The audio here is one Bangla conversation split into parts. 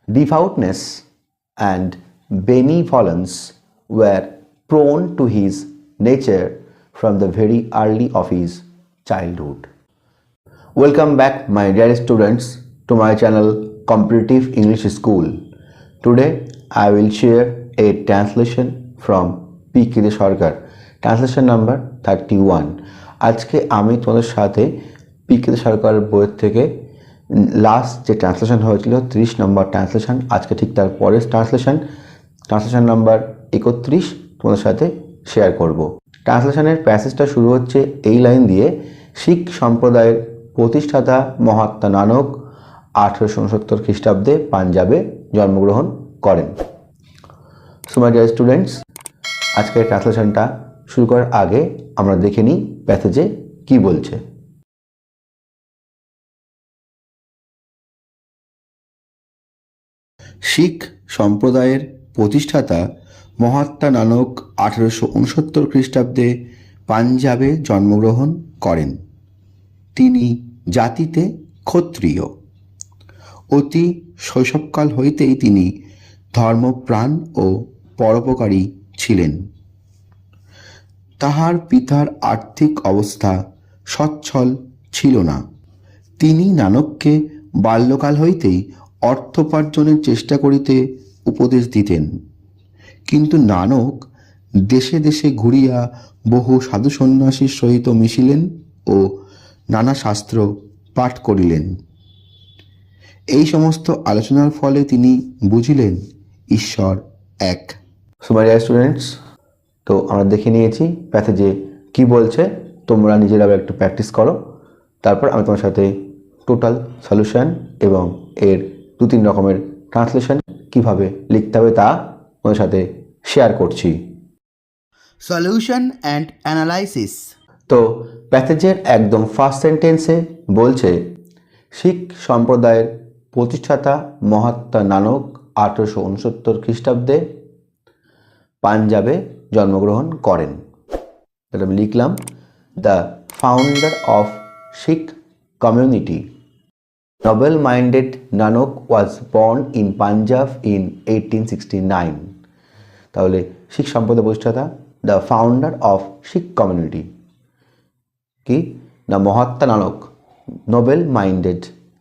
Devoutness and benevolence were prone to his nature from the very early of his childhood. Welcome back, my dear students, to my channel Competitive English School. Today I will share a translation from P.K. Sarkar, translation number 31. আজকে আমি তোমাদের সাথে P.K. Sarkar বইয়ের থেকে লাস্ট যে ট্রান্সলেশন হয়েছিল 30 নম্বর ট্রান্সলেশন, আজকে ঠিক তার পরের ট্রান্সলেশন নাম্বার 31 তোমাদের সাথে শেয়ার করব। ট্রান্সলেশনের প্যাসেজটা শুরু হচ্ছে এই লাইন দিয়ে, শিখ সম্প্রদায়ের প্রতিষ্ঠাতা মহাত্মা নানক 1869 খ্রিস্টাব্দে পাঞ্জাবে জন্মগ্রহণ করেন। সো মাই ডিয়ার স্টুডেন্টস, আজকের ট্রান্সলেশনটা শুরু করার আগে আমরা দেখে নিই প্যাসেজে কি বলছে। শিখ সম্প্রদায়ের প্রতিষ্ঠাতা মহাত্মা নানক 1869 খ্রিস্টাব্দে পাঞ্জাবে জন্মগ্রহণ করেন। তিনি জাতিতে ক্ষত্রিয়। অতি শৈশবকাল হইতেই তিনি ধর্মপ্রাণ ও পরোপকারী ছিলেন। তাহার পিতার আর্থিক অবস্থা সচ্ছল ছিল না। তিনি নানককে বাল্যকাল হইতেই অর্থোপার্জনের চেষ্টা করিতে উপদেশ দিতেন, কিন্তু নানক দেশে দেশে ঘুরিয়া বহু সাধু সন্ন্যাসীর সহিত মিশিলেন ও নানা শাস্ত্র পাঠ করিলেন। এই সমস্ত আলোচনার ফলে তিনি বুঝিলেন ঈশ্বর এক। সো মাই ডিয়ার স্টুডেন্টস, তো আমরা দেখে নিয়েছি প্যাসেজে কি বলছে, তোমরা নিজেরা একটু প্র্যাকটিস করো, তারপর আমি তোমার সাথে টোটাল সলিউশন এবং এর 2-3 রকমের ট্রান্সলেশন কিভাবে লিখতে হবে তা তোমাদের সাথে শেয়ার করছি। Solution and analysis. তো প্যাসেজের একদম ফার্স্ট সেন্টেন্সে বলছে, শিখ সম্প্রদায়ের প্রতিষ্ঠাতা মহাত্মা নানক 1869 খ্রিস্টাব্দে পাঞ্জাবে জন্মগ্রহণ করেন। এটা আমি লিখলাম, the founder of Sikh community noble-minded Nanak was born in Punjab in 1869. তাহলে শিখ সম্প্রদায়ের প্রতিষ্ঠাতা, the founder of Sikh community কি না, Mahatma Nanak,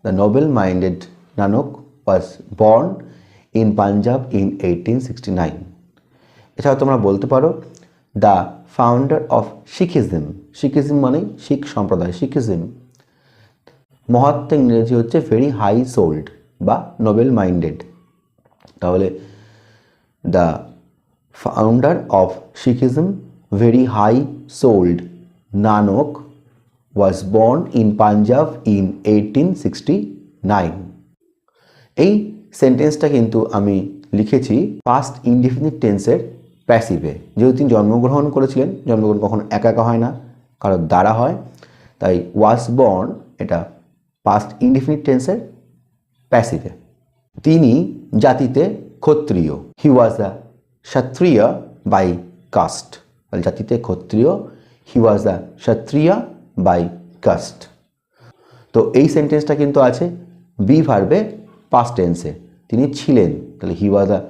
the noble-minded Nanak was born in Punjab in 1869. এছাড়াও তোমরা বলতে পারো দ্য ফাউন্ডার অফ শিখিজম মানে শিখ সম্প্রদায়, শিখিজম। মহাত্মা ইংরেজি হচ্ছে ভেরি হাই সোল্ড বা নোবেল মাইন্ডেড। তাহলে the founder of Sikhism very high souled Nanak was born in Punjab in 1869। এই সেন্টেন্সটা কিন্তু আমি লিখেছি পাস্ট ইনডিফিনিট টেন্সের প্যাসিভে, যেহেতু তিনি জন্মগ্রহণ করেছিলেন। জন্মগ্রহণ কখনো একা একা হয় না, কারোর দ্বারা হয়, তাই ওয়াজ বর্ন এটা পাস্ট ইনডিফিনিট টেন্সের প্যাসিভে। তিনি জাতিতে ক্ষত্রিয়, হি ওয়াজ আ ক্ষত্রিয় বাই কাস্ট। জাতিতে ক্ষত্রিয়, হি ওয়াজ আ ক্ষত্রিয় বাই কাস্ট। তো এই সেন্টেন্সটা কিন্তু আছে বি ভার্বে পাস্ট টেন্সে, তিনি ছিলেন। তাহলে হি ওয়াজ আ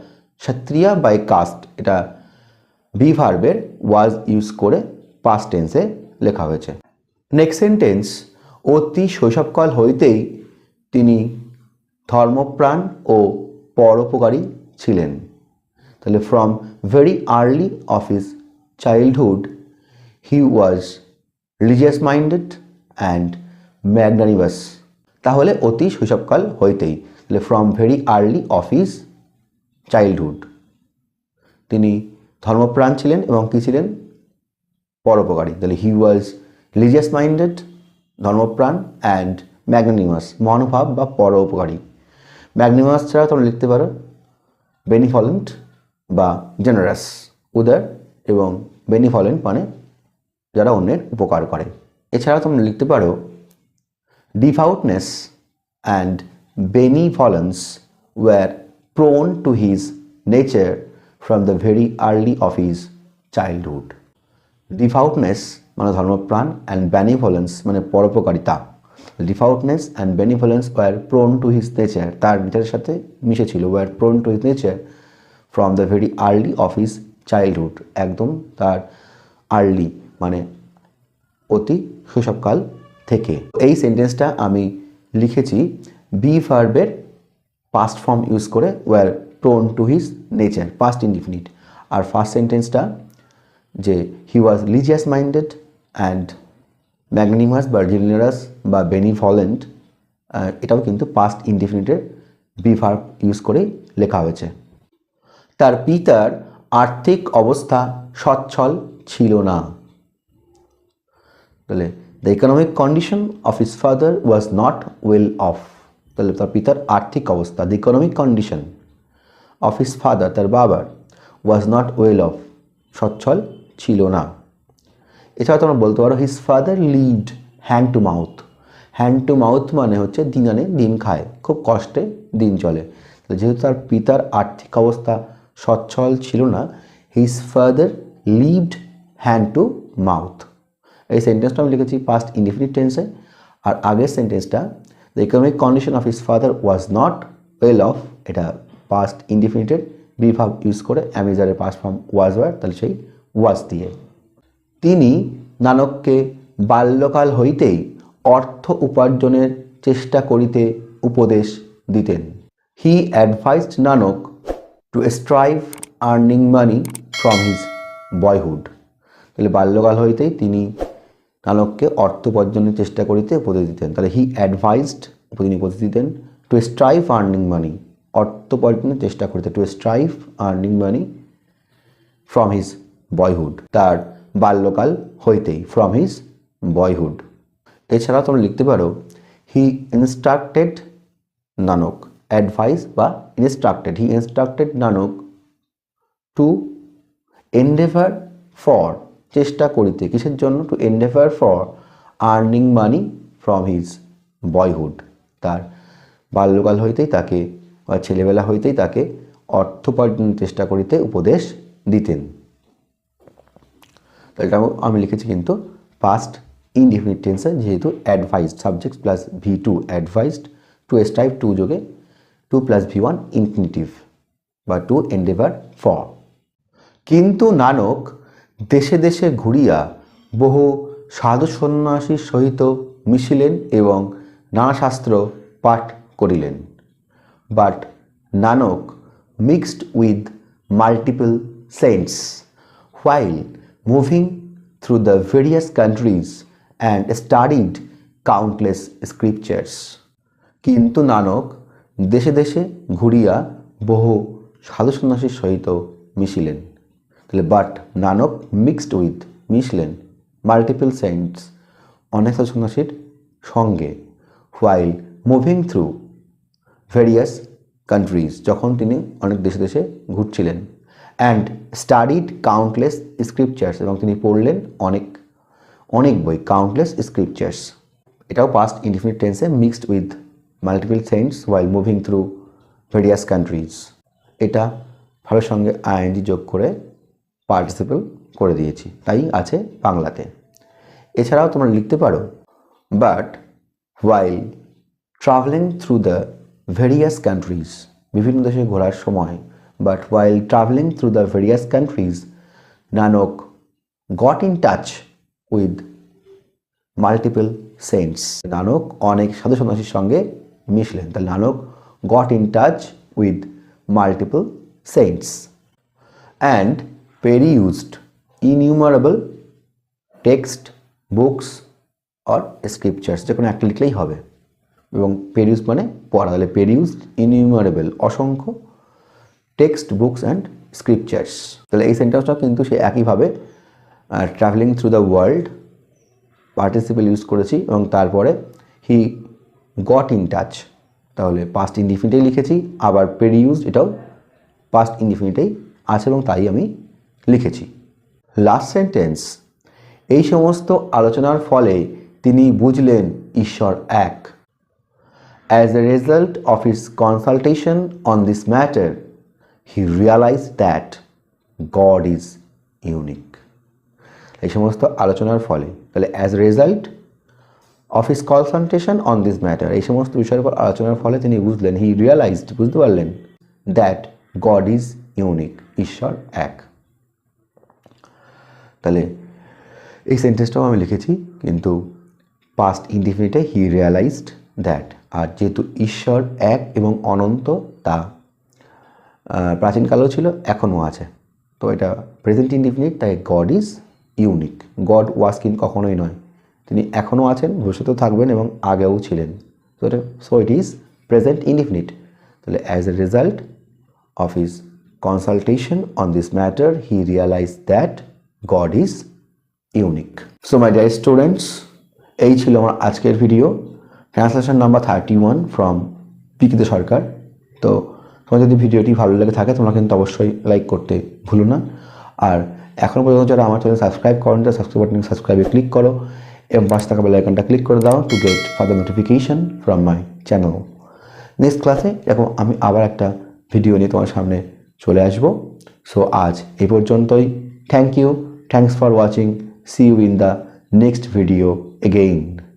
ক্ষত্রিয় বাই কাস্ট, এটা বি ভার্বের ওয়াজ ইউজ করে পাস্ট টেন্সে লেখা হয়েছে। নেক্সট সেন্টেন্স, অতি শৈশবকাল হইতেই তিনি ধর্মপ্রাণ ও পরোপকারী ছিলেন। তাহলে from very early of his childhood he was religious minded and magnanimous. তাহলে অতি শৈশবকাল হইতেই, তাহলে from very early of his childhood তিনি ধর্মপ্রাণ ছিলেন এবং কী ছিলেন, পরোপকারী। তাহলে হি ওয়াজ রিলিজিয়াস মাইন্ডেড, ধর্মপ্রাণ, অ্যান্ড ম্যাগনানিমাস, মহানুভাব বা পরোপকারী। ম্যাগনানিমাস ছাড়া তোমরা লিখতে পারো বেনিফলেন্ট বা জেনারাস, উদার, এবং বেনিফলেন্ট মানে যারা অন্যের উপকার করে। এছাড়া তোমরা লিখতে পারো devoutness and benevolence were prone to his nature from the very early of his childhood. Devoutness মানে ধর্মপ্রাণ, অ্যান্ড বেনিভলেন্স মানে পরোপকারিতা, devoutness and benevolence were prone to his nature, তার নেচারের সাথে মিশে ছিল, were prone to his nature from the very early of his childhood, একদম তার আর্লি মানে অতি শৈশবকাল থেকে। এই সেন্টেন্সটা আমি লিখেছি বি ভার্বের পাস্ট ফর্ম ইউজ করে, were prone to his nature, past indefinite. আর ফার্স্ট সেন্টেন্সটা যে হি ওয়াজ লিজিয়াস মাইন্ডেড অ্যান্ড ম্যাগনিমাস বা জেনারাস বা বেনিভলেন্ট, এটাও কিন্তু পাস্ট ইনডিফিনিটের বি ভার্ব ইউজ করেই লেখা হয়েছে। তার পিতার আর্থিক অবস্থা সচ্ছল ছিল না, তাহলে the economic condition of his father was not well of, তাহলে তার পিতার আর্থিক অবস্থা, the economic condition of his father, তার বাবার, ওয়াজ নট ওয়েল অফ, সচ্ছল ছিল না। এছাড়া তোমরা বলতে পারো his father lived hand to mouth, hand to mouth মানে হচ্ছে দিন আনে দিন খায়, খুব কষ্টে দিন চলে। তো যেহেতু তার পিতার আর্থিক অবস্থা সচ্ছল ছিল না, his father lived hand to mouth. এই সেন্টেন্সটা আমি লিখেছি পাস্ট ইনডিফিনিট টেন্সে। আর আগের সেন্টেন্সটা the economic condition of his father was not well of, এটা পাস্ট ইনডিফিনিটের বি ভার্ব ইউজ করে অ্যামিজারের পাস্ট ফর্ম ওয়াজ ওয়ার, তাহলে সেই ওয়াজ দিয়ে। তিনি নানককে বাল্যকাল হইতেই অর্থ উপার্জনের চেষ্টা করিতে উপদেশ দিতেন। He advised Nanak two strive earning money from his boyhood, তাহলে বাল্যকাল হইতেই তিনি নানককে অর্থ উপার্জনের চেষ্টা করিতে উপদেশ দিতেন। তাহলে হি অ্যাডভাইসড, তিনি উপদেশ দিতেন টু স্ট্রাইভ আর্নিং মানি, অর্থ উপার্জনের চেষ্টা করিতে, two strive earning money from his boyhood, তার বাল্যকাল হইতেই, ফ্রম হিজ বয়হুড। এছাড়া তোমরা লিখতে পারো হি ইনস্ট্রাক্টেড নানক, অ্যাডভাইস বা instructed, he instructed Nanak to endeavour for, চেষ্টা করিতে, কিসের জন্য, to endeavour for earning money from his boyhood, তার বাল্যকাল হইতেই তাকে বা ছেলেবেলা হইতেই তাকে অর্থ উপার্জনের চেষ্টা করিতে উপদেশ দিতেন। এটাও আমি লিখেছি কিন্তু পাস্ট ইনডিফিনিট টেন্সে, যেহেতু advised subject plus V2 advised, two strive two যোগে 2 + V1 ইনফিনিটিভ বা টু এন্ডেভার ফর। কিন্তু নানক দেশে দেশে ঘুরিয়া বহু সাধু সন্ন্যাসীর সহিত মিশিলেন এবং নানা শাস্ত্র পাঠ করিলেন। But Nanak mixed with multiple saints while moving through the various countries and studied countless scriptures. কিন্তু নানক দেশে দেশে ঘুরিয়া বহু সাধু সন্ন্যাসীর সহিত মিশিলেন, তাহলে বাট নানক মিক্সড উইথ, মিশলেন, মাল্টিপল সেন্টস, অনেক সাধু সন্ন্যাসীর সঙ্গে, while moving through various countries, যখন তিনি অনেক দেশে দেশে ঘুরছিলেন, অ্যান্ড স্টাডিড কাউন্টলেস স্ক্রিপচার্স, এবং তিনি পড়লেন অনেক অনেক বই, কাউন্টলেস স্ক্রিপচার্স। এটাও পাস্ট ইনডিফিনিট টেন্সে mixed with multiple saints while moving through various countries, এটা ভাবের সঙ্গে আইএনজি যোগ করে পার্টিসিপল করে দিয়েছি, তাই আছে বাংলাতে। এছাড়াও তোমরা লিখতে পারো but while travelling through the various countries, বিভিন্ন দেশে ঘোরার সময়, but while traveling through the various countries, Nanak got in touch with multiple saints. Nanak অনেক সাধু সন্ন্যাসীর সঙ্গে মিশলেন, তাহলে Nanak got in touch with multiple saints and perused innumerable text, books or scriptures, যে কোনো একটা লিখলেই হবে, এবং perused মানে পড়া, তাহলে perused innumerable অসংখ্য টেক্সট, বুকস অ্যান্ড স্ক্রিপচার্স। তাহলে এই সেন্টেন্সটা কিন্তু সে একইভাবে travelling through the world participle use করেছি, এবং তারপরে হি গট ইন টাচ, তাহলে পাস্ট ইনডিফিনিটেই লিখেছি, আবার পেরিউজড এটাও পাস্ট ইনডিফিনিটেই আছে এবং তাই আমি লিখেছি। লাস্ট সেন্টেন্স, এই সমস্ত আলোচনার ফলে তিনি বুঝলেন ঈশ্বর এক। As a result of his consultation on this matter he realized that God is unique. এই সমস্ত আলোচনার ফলে, তাহলে as result of his consultation on this matter, এই সমস্ত বিষয়ের উপর আলোচনার ফলে তিনি বুঝলেন, হি রিয়ালাইজড, বুঝতে পারলেন, দ্যাট গড ইজ ইউনিক, ঈশ্বর এক। তাহলে এই সেন্টেন্সটাও আমি লিখেছি, কিন্তু পাস্ট ইনডিফিনিটে হি রিয়ালাইজড দ্যাট। আর যেহেতু ঈশ্বর এক এবং অনন্ত, তা প্রাচীনকালেও ছিল, এখনও আছে, তো এটা প্রেজেন্ট ইনডিফিনিট, তাই গড ইজ ইউনিক। গড ওয়াজ কিন্তু কখনোই নয়, তিনি এখনও আছেন, ভবিষ্যতেও থাকবেন এবং আগেও ছিলেন। So it is present indefinite. তাহলে as a result of his consultation on this matter, he realized that God is unique. So my dear students, এই ছিল আমার আজকের ভিডিও, ট্রান্সলেশন নাম্বার 31 ফ্রম পিকিতে সরকার। তো তোমার যদি ভিডিওটি ভালো লেগে থাকে তোমরা কিন্তু অবশ্যই লাইক করতে ভুলো না। আর এখনও পর্যন্ত যারা আমার চ্যানেল সাবস্ক্রাইব করেন, তারা সাবস্ক্রাইব বাটনে সাবস্ক্রাইবে ক্লিক করো এবং পাশে থাকা বেল আইকনটা ক্লিক করে দাও to get further notification from my channel. Next ক্লাসে এখন আমি আবার একটা ভিডিও নিয়ে তোমার সামনে চলে আসবো। সো আজ এই পর্যন্তই। Thank you, thanks for watching, see you in the next video again.